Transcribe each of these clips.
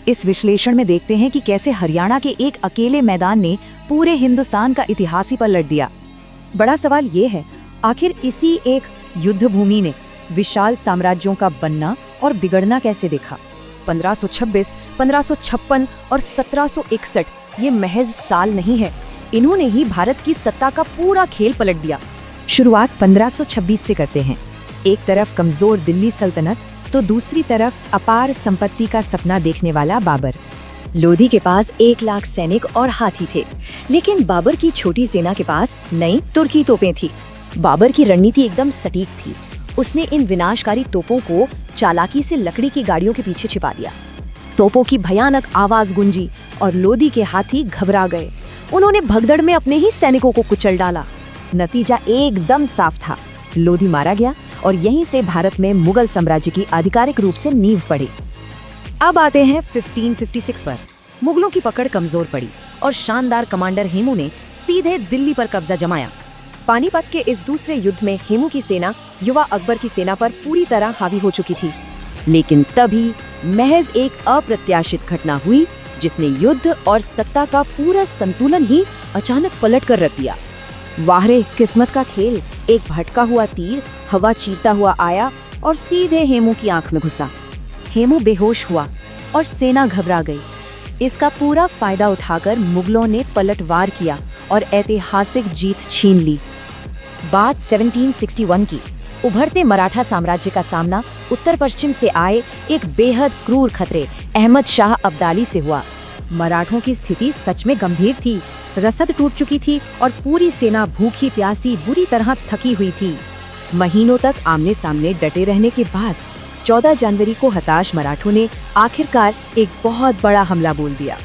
इस विश्लेषण में देखते हैं कि कैसे हरियाणा के एक अकेले मैदान ने पूरे हिंदुस्तान का इतिहास ही पलट दिया। बड़ा सवाल ये है, आखिर इसी एक युद्ध भूमि ने विशाल साम्राज्यों का बनना और बिगड़ना कैसे देखा। 1526, 1556 और 1761 ये महज साल नहीं है, इन्होंने ही भारत की सत्ता का पूरा खेल पलट दिया। शुरुआत 1526 से करते हैं। एक तरफ कमजोर दिल्ली सल्तनत तो दूसरी तरफ अपार संपत्ति का सपना देखने वाला बाबर। लोधी के पास 1 लाख सैनिक और हाथी थे, लेकिन बाबर की छोटी सेना के पास नई तुर्की तोपें थी। बाबर की रणनीति एकदम सटीक थी। उसने इन विनाशकारी तोपों को चालाकी से लकड़ी की गाड़ियों के पीछे छिपा दिया। तोपों की भयानक आवाज गूंजी और लोधी के हाथी घबरा गए। उन्होंने भगदड़ में अपने ही सैनिकों को कुचल डाला। नतीजा एकदम साफ था, लोधी मारा गया और यहीं से भारत में मुगल साम्राज्य की आधिकारिक रूप से नींव पड़ी। अब आते हैं 1556 पर। मुगलों की पकड़ कमजोर पड़ी और शानदार कमांडर हेमू ने सीधे दिल्ली पर कब्जा जमाया। पानीपत के इस दूसरे युद्ध में हेमू की सेना युवा अकबर की सेना पर पूरी तरह हावी हो चुकी थी। लेकिन तभी महज एक अप्रत्याशित घटना हुई जिसने युद्ध और सत्ता का पूरा संतुलन ही अचानक पलट कर रख दिया। वाह रे किस्मत का खेल। एक भटका हुआ तीर हवा चीरता हुआ आया और सीधे हेमू की आंख में घुसा। हेमू बेहोश हुआ और सेना घबरा गई। इसका पूरा फायदा उठाकर मुगलों ने पलटवार किया और ऐतिहासिक जीत छीन ली। बात 1761 की। उभरते मराठा साम्राज्य का सामना उत्तर पश्चिम से आए एक बेहद क्रूर खतरे अहमद शाह अब्दाली से हुआ। मराठों की स्थिति सच में गंभीर थी। रसद टूट चुकी थी और पूरी सेना भूखी प्यासी बुरी तरह थकी हुई थी। महीनों तक आमने सामने डटे रहने के बाद 14 जनवरी को हताश मराठों ने आखिरकार एक बहुत बड़ा हमला बोल दिया।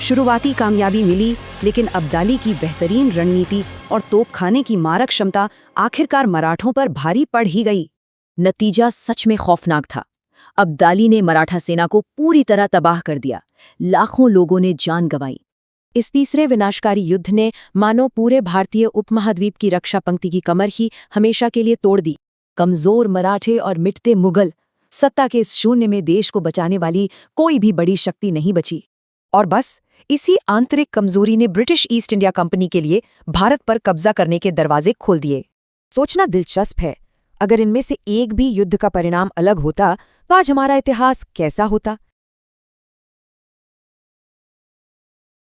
शुरुआती कामयाबी मिली, लेकिन अब्दाली की बेहतरीन रणनीति और तोपखाने की मारक क्षमता आखिरकार मराठों पर भारी पड़ ही गई। नतीजा सच में खौफनाक था। अब्दाली ने मराठा सेना को पूरी तरह तबाह कर दिया। लाखों लोगों ने जान गंवाई। इस तीसरे विनाशकारी युद्ध ने मानो पूरे भारतीय उपमहाद्वीप की रक्षा पंक्ति की कमर ही हमेशा के लिए तोड़ दी। कमजोर मराठे और मिटते मुगल, सत्ता के इस शून्य में देश को बचाने वाली कोई भी बड़ी शक्ति नहीं बची। और बस इसी आंतरिक कमजोरी ने ब्रिटिश ईस्ट इंडिया कंपनी के लिए भारत पर कब्जा करने के दरवाजे खोल दिए। सोचना दिलचस्प है, अगर इनमें से एक भी युद्ध का परिणाम अलग होता तो आज हमारा इतिहास कैसा होता।